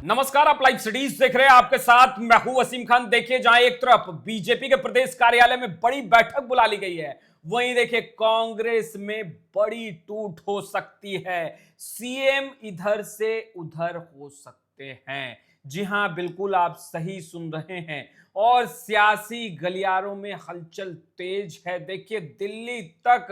नमस्कार, आप live cities देख रहे हैं। आपके साथ मैं हूं वसीम खान। देखिए, जहां एक तरफ बीजेपी के प्रदेश कार्यालय में बड़ी बैठक बुला ली गई है, वहीं देखिए कांग्रेस में बड़ी टूट हो सकती है। सीएम इधर से उधर हो सकते हैं। जी हां, बिल्कुल आप सही सुन रहे हैं। और सियासी गलियारों में हलचल तेज है। देखिए, दिल्ली तक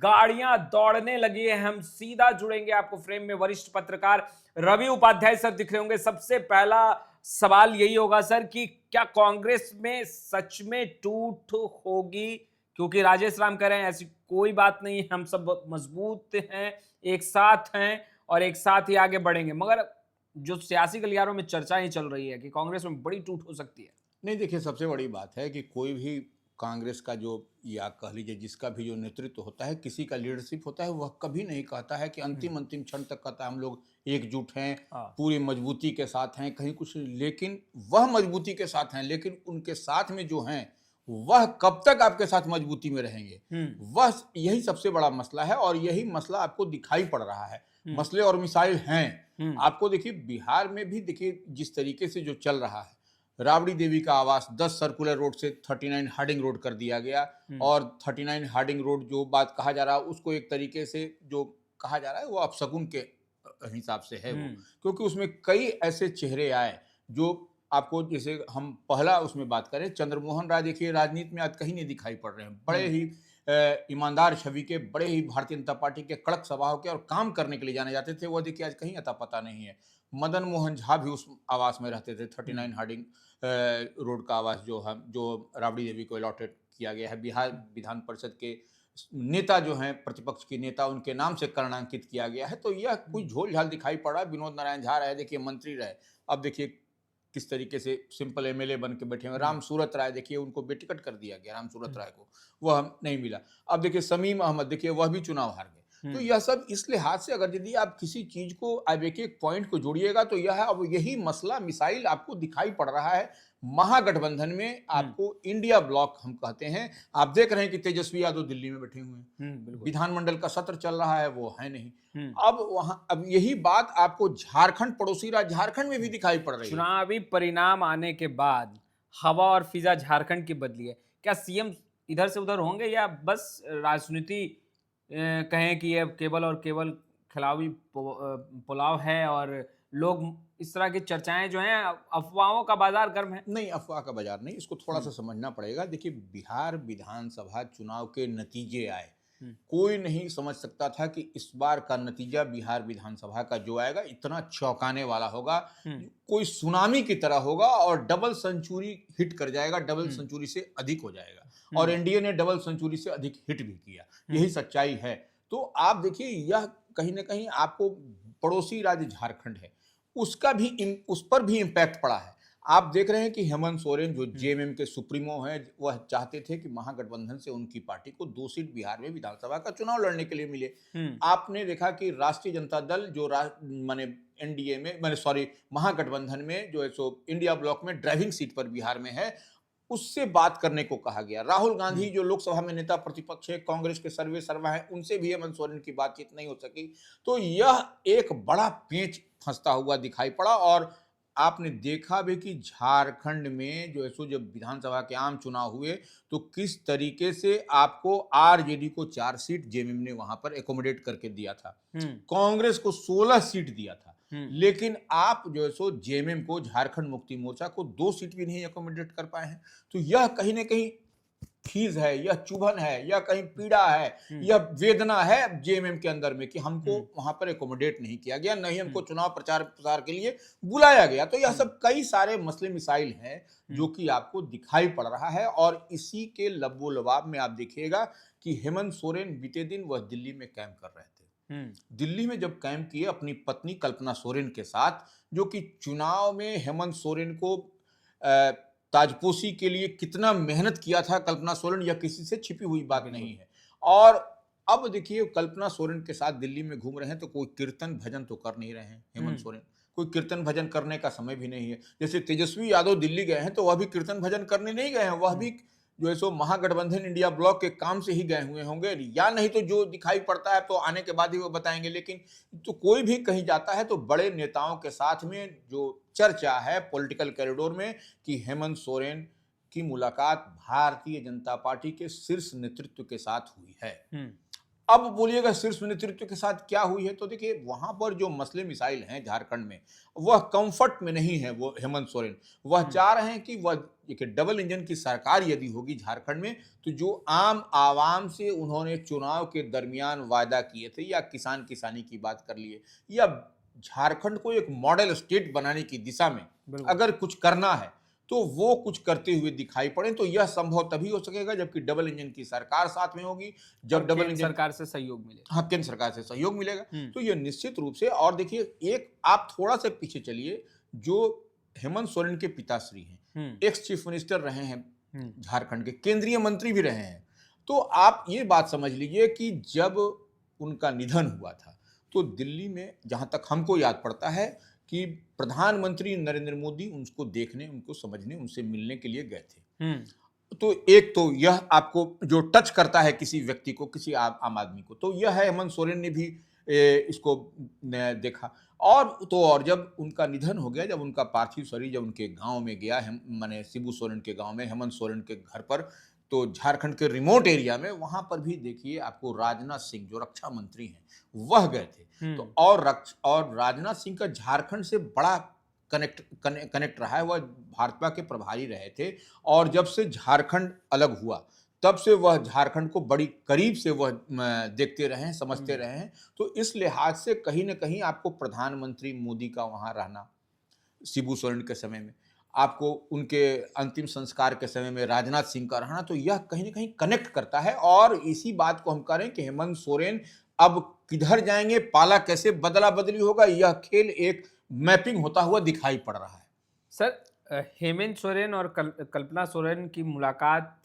गाड़ियां दौड़ने लगी है। हम सीधा जुड़ेंगे आपको फ्रेम में वरिष्ठ पत्रकार रवि उपाध्याय सर दिख रहे होंगे। सबसे पहला सवाल यही होगा सर कि क्या कांग्रेस में सच में टूट होगी? क्योंकि राजेश राम कह रहे हैं ऐसी कोई बात नहीं है, हम सब मजबूत हैं, एक साथ हैं और एक साथ ही आगे बढ़ेंगे। मगर जो सियासी गलियारों में चर्चाएं चल रही है कि कांग्रेस में बड़ी टूट हो सकती है। नहीं, देखिए, सबसे बड़ी बात है कि कोई भी कांग्रेस का जो, या कह लीजिए जिसका भी जो नेतृत्व होता है, किसी का लीडरशिप होता है, वह कभी नहीं कहता है कि अंतिम अंतिम क्षण तक कहता है हम लोग एकजुट हैं, हाँ। पूरी मजबूती के साथ हैं, कहीं कुछ, लेकिन वह मजबूती के साथ हैं, लेकिन उनके साथ में जो हैं वह कब तक आपके साथ मजबूती में रहेंगे, वह यही सबसे बड़ा मसला है। और यही मसला आपको दिखाई पड़ रहा है। मसले और मिसाइल हैं। आपको देखिए, बिहार में भी देखिए जिस तरीके से जो चल रहा है, राबड़ी देवी का आवास 10 सर्कुलर रोड से 39 हार्डिंग रोड कर दिया गया। और 39 हार्डिंग रोड जो बात कहा जा रहा है, उसको एक तरीके से जो कहा जा रहा है वो अपशगुन के हिसाब से है वो, क्योंकि उसमें कई ऐसे चेहरे आए जो आपको, जैसे हम पहला उसमें बात करें, चंद्रमोहन राय, देखिए राजनीति में आज कहीं नहीं दिखाई पड़ रहे हैं। बड़े ही ईमानदार छवि के, बड़े ही भारतीय जनता पार्टी के कड़क स्वभाव के और काम करने के लिए जाने जाते थे, वो देखिए आज कहीं अता पता नहीं है। मदन मोहन झा भी उस आवास में रहते थे, 39 हार्डिंग रोड का आवास जो राबड़ी देवी को अलॉटेड किया गया है। बिहार विधान परिषद के नेता जो हैं, प्रतिपक्ष के नेता, उनके नाम से कर्णांकित किया गया है। तो यह कोई झोल झाल दिखाई पड़ रहा है। विनोद नारायण झा रहे, देखिए मंत्री रहे, अब देखिए किस तरीके से सिंपल एमएलए बन के बैठे हुए। राम सूरत राय, देखिए उनको बेटिकट कर दिया गया, राम सूरत राय को, वह नहीं मिला। अब देखिए शमीम अहमद, देखिए वह भी चुनाव हार गए। तो यह सब इस लिहाज से, अगर यदि आप किसी चीज को, अब एक एक पॉइंट को जोड़िएगा, तो यह है, अब यही मसला मिसाइल आपको दिखाई पड़ रहा है। महागठबंधन में आपको इंडिया ब्लॉक हम कहते हैं। आप देख रहे हैं कि तेजस्वी यादव दिल्ली में बैठे हुए हैं, विधानमंडल का सत्र चल रहा है, वो है नहीं। अब यही बात आपको झारखंड, पड़ोसी राज्य झारखंड में भी दिखाई पड़ रही है। चुनावी परिणाम आने के बाद हवा और फिजा झारखंड की बदली है। क्या सीएम इधर से उधर होंगे या बस राजनीति कहें कि ये केवल और केवल खिलावी पुलाव है और लोग इस तरह की चर्चाएं जो हैं, अफवाहों का बाजार गर्म है? नहीं, अफवाह का बाजार नहीं, इसको थोड़ा सा समझना पड़ेगा। देखिए, बिहार विधानसभा चुनाव के नतीजे आए, कोई नहीं समझ सकता था कि इस बार का नतीजा बिहार विधानसभा का जो आएगा इतना चौंकाने वाला होगा, कोई सुनामी की तरह होगा और डबल सेंचुरी हिट कर जाएगा, डबल सेंचुरी से अधिक हो जाएगा। और एनडीए ने डबल सेंचुरी से अधिक हिट भी किया, यही सच्चाई है। तो आप देखिए, यह कहीं ना कहीं आपको, पड़ोसी राज्य झारखंड है, उस पर भी इम्पैक्ट पड़ा है। आप देख रहे हैं कि हेमंत सोरेन, जो जेएमएम के सुप्रीमो हैं, वह चाहते थे कि महागठबंधन से उनकी पार्टी को 2 सीट बिहार में विधानसभा का चुनाव लड़ने के लिए मिले। आपने देखा कि राष्ट्रीय जनता दल जो माने एनडीए में, माने सॉरी, महागठबंधन में जो है सो इंडिया ब्लॉक में ड्राइविंग सीट पर बिहार में है, उससे बात करने को कहा गया। राहुल गांधी जो लोकसभा में नेता प्रतिपक्ष है, कांग्रेस के सर्वे सर्वा है, उनसे भी हेमंत सोरेन की बातचीत नहीं हो सकी। तो यह एक बड़ा पेंच फंसता हुआ दिखाई पड़ा। और आपने देखा भी कि झारखंड में जो है सो जब विधानसभा के आम चुनाव हुए, तो किस तरीके से आपको आरजेडी को 4 सीट जेएमएम ने वहां पर एकोमोडेट करके दिया था, कांग्रेस को 16 सीट दिया था। लेकिन आप जो है सो जेएमएम को, झारखंड मुक्ति मोर्चा को 2 सीट भी नहीं एकोमोडेट कर पाए हैं। तो यह कहीं ना कहीं खीज है, यह चुभन है, यह कहीं पीड़ा है, यह वेदना है जेएमएम के अंदर में कि हमको वहां पर एकोमोडेट नहीं किया गया, नहीं हमको चुनाव प्रचार प्रसार के लिए बुलाया गया। तो यह सब कई सारे मसले मिसाइल हैं जो कि आपको दिखाई पड़ रहा है। और इसी के लबो लबाब में आप देखिएगा कि हेमंत सोरेन बीते दिन वह दिल्ली में कैंप कर रहे थे। दिल्ली में जब कैंप किए अपनी पत्नी कल्पना सोरेन के साथ, जो कि चुनाव में हेमंत सोरेन को ताजपोशी के लिए कितना मेहनत किया था कल्पना सोरेन, या किसी से छिपी हुई बात नहीं है। और अब देखिए, कल्पना सोरेन के साथ दिल्ली में घूम रहे हैं, तो कोई कीर्तन भजन तो कर नहीं रहे हैं हेमंत सोरेन, कोई कीर्तन भजन करने का समय भी नहीं है। जैसे तेजस्वी यादव दिल्ली गए हैं, तो वह भी कीर्तन भजन करने नहीं गए हैं, वह भी जो है सो महागठबंधन इंडिया ब्लॉक के काम से ही गए हुए होंगे, या नहीं तो जो दिखाई पड़ता है तो आने के बाद ही वो बताएंगे। लेकिन तो कोई भी कहीं जाता है तो बड़े नेताओं के साथ में जो चर्चा है पॉलिटिकल कॉरिडोर में कि हेमंत सोरेन की मुलाकात भारतीय जनता पार्टी के शीर्ष नेतृत्व के साथ हुई है। अब बोलिएगा शीर्ष नेतृत्व के साथ क्या हुई है, तो देखिए वहां पर जो मसले मिसाइल हैं झारखंड में, वह कंफर्ट में नहीं है। वो हेमंत सोरेन वह चाह रहे हैं कि वह देखिए डबल इंजन की सरकार यदि होगी झारखंड में, तो जो आम आवाम से उन्होंने चुनाव के दरमियान वायदा किए थे, या किसान किसानी की बात कर लिए, या झारखंड को एक मॉडल स्टेट बनाने की दिशा में अगर कुछ करना है तो वो कुछ करते हुए दिखाई पड़े। तो यह संभव तभी हो सकेगा जबकि डबल इंजन की सरकार साथ में होगी, जब डबल इंजन सरकार से सहयोग मिलेगा। हाँ, केंद्र सरकार से सहयोग मिलेगा। तो यह निश्चित रूप से। और देखिए एक आप थोड़ा सा पीछे चलिए, जो हेमंत सोरेन के पिताश्री हैं, एक्स चीफ मिनिस्टर रहे हैं झारखंड के, केंद्रीय मंत्री भी रहे हैं। तो आप ये बात समझ लीजिए कि जब उनका निधन हुआ था तो दिल्ली में, जहां तक हमको याद पड़ता है, कि प्रधानमंत्री नरेंद्र मोदी उनको देखने, उनको समझने, उनसे मिलने के लिए गए थे। तो एक तो यह आपको जो टच करता है किसी व्यक्ति को, किसी आम आदमी को, तो यह है। हेमंत सोरेन ने भी इसको देखा। और जब उनका निधन हो गया, जब उनका पार्थिव शरीर जब उनके गांव में गया, माने शिबू सोरेन के गांव में, हेमंत सोरेन के घर पर, तो झारखंड के रिमोट एरिया में, वहां पर भी देखिए आपको राजनाथ सिंह जो रक्षा मंत्री हैं वह गए थे। तो और राजनाथ सिंह का झारखंड से बड़ा कनेक्ट रहा है। वह भाजपा के प्रभारी रहे थे, और जब से झारखंड अलग हुआ तब से वह झारखंड को बड़ी करीब से वह देखते रहे हैं, समझते रहे हैं। तो इस लिहाज से कहीं ना कहीं आपको प्रधानमंत्री मोदी का वहां रहना, शिबू सोरेन के समय में, आपको उनके अंतिम संस्कार के समय में राजनाथ सिंह का रहना, तो यह कहीं ना कहीं कनेक्ट करता है। और इसी बात को हम करें कि हेमंत सोरेन अब किधर जाएंगे, पाला कैसे बदला बदली होगा, यह खेल एक मैपिंग होता हुआ दिखाई पड़ रहा है। सर, हेमंत सोरेन और कल्पना सोरेन की मुलाकात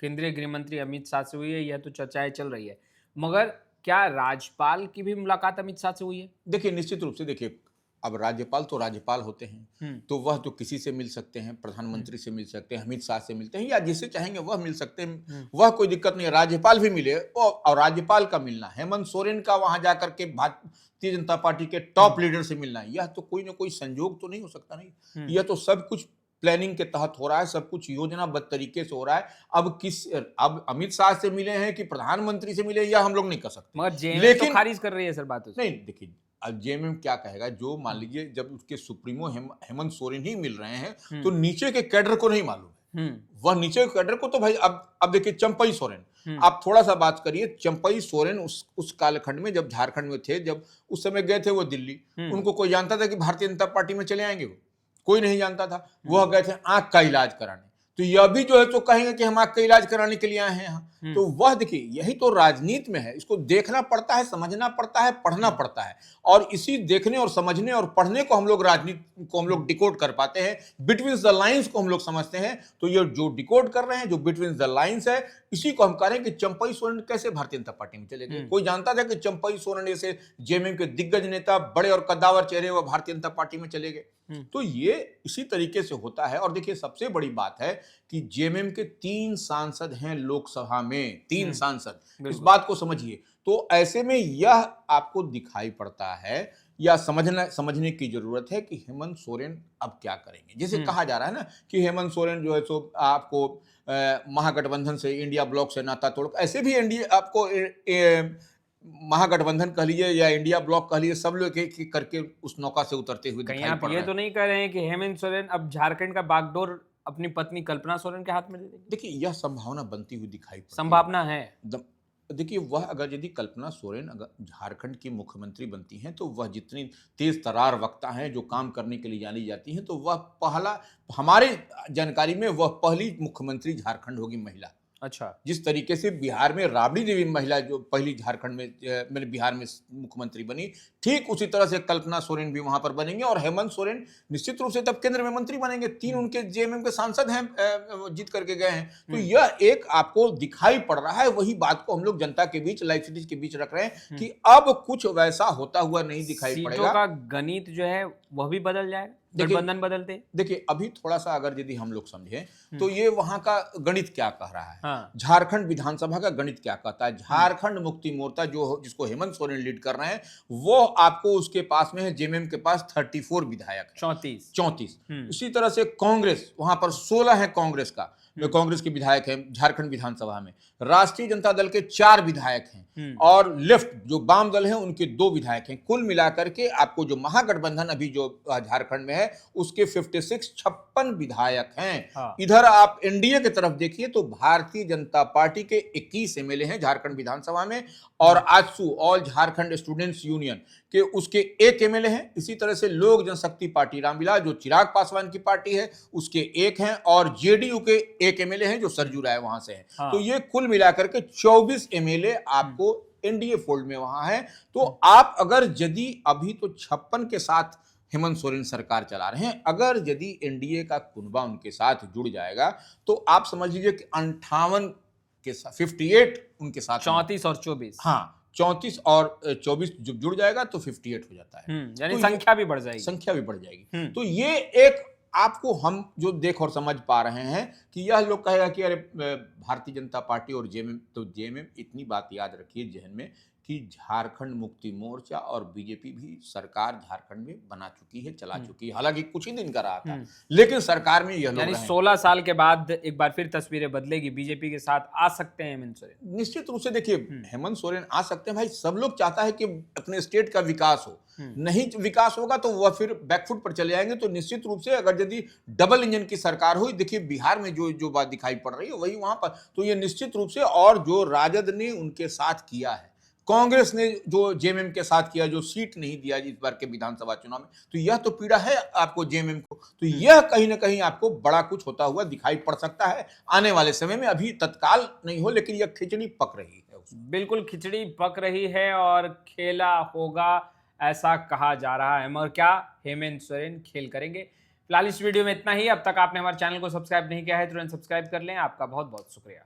केंद्रीय गृह मंत्री अमित शाह से हुई है, यह तो चर्चाएं चल रही है, मगर क्या राज्यपाल की भी मुलाकात अमित शाह से हुई है? देखिए निश्चित रूप से, देखिए अब राज्यपाल तो राज्यपाल होते हैं, तो वह तो किसी से मिल सकते हैं, प्रधानमंत्री से मिल सकते हैं, अमित शाह से मिलते हैं, या जिससे चाहेंगे वह मिल सकते हैं, वह कोई दिक्कत नहीं है। राज्यपाल भी मिले, और राज्यपाल का मिलना, हेमंत सोरेन का वहां जाकर के भारतीय जनता पार्टी के टॉप लीडर से मिलना, यह तो कोई ना कोई संयोग तो नहीं हो सकता। नहीं, यह तो सब कुछ प्लानिंग के तहत हो रहा है, सब कुछ योजनाबद्ध तरीके से हो रहा है। अब अमित शाह से मिले हैं कि प्रधानमंत्री से मिले, यह हम लोग नहीं कर सकते। मगर जेएमएम तो खारिज कर रही है सर बात। नहीं, देखिए अब जेएमएम क्या कहेगा, जो मान लीजिए जब उसके सुप्रीमो हेमंत सोरेन ही मिल रहे हैं, तो नीचे के कैडर को नहीं मालूम है। वह नीचे के कैडर को तो भाई, अब देखिए चंपई सोरेन, आप थोड़ा सा बात करिए। चंपई सोरेन उस कालखंड में जब झारखंड में थे, जब उस समय गए थे वो दिल्ली, उनको कोई जानता था कि भारतीय जनता पार्टी में चले आएंगे? वो कोई नहीं जानता था। वह गए थे आंख का इलाज कराने, तो यह भी जो है तो कहेंगे कि हम आंख का इलाज कराने के लिए आए हैं यहाँ। तो वह देखिए, यही तो राजनीति में है, इसको देखना पड़ता है, समझना पड़ता है, पढ़ना पड़ता है, और इसी देखने और समझने और पढ़ने को हम लोग राजनीति को हम लोग डिकोड कर पाते हैं, बिटवीन द लाइंस को हम लोग समझते हैं। तो ये जो डिकोड कर रहे हैं, जो बिटवीन द लाइंस है, इसी को हम करें कि चंपई सोरेन कैसे भारतीय जनता पार्टी में चले गए। कोई जानता था कि चंपई सोरेन जैसे जेएमएम के दिग्गज नेता, बड़े और कद्दावर चेहरे, वह भारतीय जनता पार्टी में चले गए? तो ये इसी तरीके से होता है। और देखिए सबसे बड़ी बात है कि जेएमएम के 3 सांसद हैं लोकसभा में, 3 सांसद, इस बात को समझिए। तो ऐसे में यह आपको दिखाई पड़ता है, या समझने की जरूरत है कि हेमंत सोरेन अब क्या करेंगे। जैसे कहा जा रहा है ना कि हेमंत सोरेन जो है सो आपको महागठबंधन से, इंडिया ब्लॉक से नाता तोड़, ऐसे भी इंडिया आपको महागठबंधन कह लीजिए या इंडिया ब्लॉक कह लीजिए, सब लोग एक करके उस नौका से उतरते हुए दिखाई पड़ रहे हैं। ये तो नहीं कह रहे हैं कि हेमंत सोरेन अब झारखंड का बागडोर अपनी पत्नी कल्पना सोरेन के हाथ में दे देंगे? देखिए यह संभावना बनती हुई दिखाई पड़ती है। संभावना है। देखिए वह अगर यदि कल्पना सोरेन अगर झारखंड की मुख्यमंत्री बनती हैं, तो वह जितनी तेज तरार वक्ता हैं, जो काम करने के लिए जानी जाती हैं, तो वह पहला, हमारे जानकारी में वह पहली मुख्यमंत्री झारखंड होगी महिला। अच्छा, जिस तरीके से बिहार में राबड़ी देवी महिला जो पहली झारखंड में बिहार में मुख्यमंत्री बनी, ठीक उसी तरह से कल्पना सोरेन भी वहां पर बनेंगे, और हेमंत सोरेन निश्चित रूप से तब केंद्र में मंत्री बनेंगे। 3 उनके जेएमएम के सांसद हैं, जीत करके गए हैं। तो यह एक आपको दिखाई पड़ रहा है, वही बात को हम लोग जनता के बीच, लाइव सिटीज के बीच रख रहे हैं कि अब कुछ वैसा होता हुआ नहीं दिखाई पड़ेगा। सीटों का गणित जो है वह भी बदल जाएगा। गठबंधन बदलते? देखिए अभी थोड़ा सा अगर यदि हम लोग समझें तो ये वहां का गणित क्या कह रहा है। हाँ। झारखंड विधानसभा का गणित क्या कहता है। झारखंड मुक्ति मोर्चा जो जिसको हेमंत सोरेन लीड कर रहे हैं, वो आपको उसके पास में है, जेएमएम के पास 34 विधायक है, 34। उसी तरह से कांग्रेस, वहां पर 16 है कांग्रेस का, कांग्रेस के विधायक हैं झारखंड विधानसभा में। राष्ट्रीय जनता दल के 4 विधायक हैं और लेफ्ट जो वाम दल है उनके 2 विधायक हैं। कुल मिलाकर के आपको जो महागठबंधन अभी जो झारखंड में है उसके 56 विधायक हैं। हाँ। इधर आप एनडीए की तरफ देखिए तो भारतीय जनता पार्टी के 21 एमएलए हैं झारखंड विधानसभा में, और AJSU all Jharkhand students union के उसके 1 एमएलए हैं। इसी तरह से लोक जनशक्ति पार्टी रामविलास जो चिराग पासवान की पार्टी है उसके 1 हैं, और जेडीयू के 1 एमएलए हैं जो सरजू राय वहां से हैं। हाँ। तो ये कुल मिलाकर के 24 एमएलए आपको एनडीए फोल्ड में वहां है। तो आप अगर यदि अभी तो 56 के साथ हेमंत सोरेन सरकार चला रहे हैं, अगर यदि एनडीए का कुनबा उनके साथ जुड़ जाएगा तो आप समझ लीजिए कि 58 के साथ 58 उनके साथ 34 और 24। हाँ 34 और 24 जब जुड़ जाएगा तो 58 हो जाता है। यानी तो संख्या भी बढ़ जाएगी। संख्या भी बढ़ जाएगी। तो ये एक आपको हम जो देख और समझ पा रहे हैं कि यह लोग कहेगा कि अरे भारतीय जनता पार्टी और जेएमएम, तो जेएमएम इतनी बात याद रखिए जहन में कि झारखंड मुक्ति मोर्चा और बीजेपी भी सरकार झारखंड में बना चुकी है, चला चुकी है। हालांकि कुछ ही दिन का रहा था, लेकिन सरकार में यह लोग यानी 16 साल के बाद एक बार फिर तस्वीरें बदलेगी, बीजेपी के साथ आ सकते हैं हेमंत सोरेन। निश्चित रूप से देखिए हेमंत सोरेन आ सकते हैं भाई, सब लोग चाहता है कि अपने स्टेट का विकास हो। नहीं विकास होगा तो वह फिर बैकफुट पर चले जाएंगे। तो निश्चित रूप से अगर यदि डबल इंजन की सरकार हुई, देखिए बिहार में जो बात दिखाई पड़ रही है वही वहां पर, तो ये निश्चित रूप से, और जो राजद ने उनके साथ किया है, कांग्रेस ने जो जेएमएम के साथ किया, जो सीट नहीं दिया इस बार के विधानसभा चुनाव में, तो यह तो पीड़ा है आपको जेएमएम को। तो यह कहीं ना कहीं आपको बड़ा कुछ होता हुआ दिखाई पड़ सकता है आने वाले समय में। अभी तत्काल नहीं हो, लेकिन यह खिचड़ी पक रही है। बिल्कुल खिचड़ी पक रही है और खेला होगा ऐसा कहा जा रहा है, मगर क्या हेमंत सोरेन खेल करेंगे? फिलहाल इस वीडियो में इतना ही। अब तक आपने हमारे चैनल को सब्सक्राइब नहीं किया है तुरंत सब्सक्राइब कर लें। आपका बहुत बहुत शुक्रिया।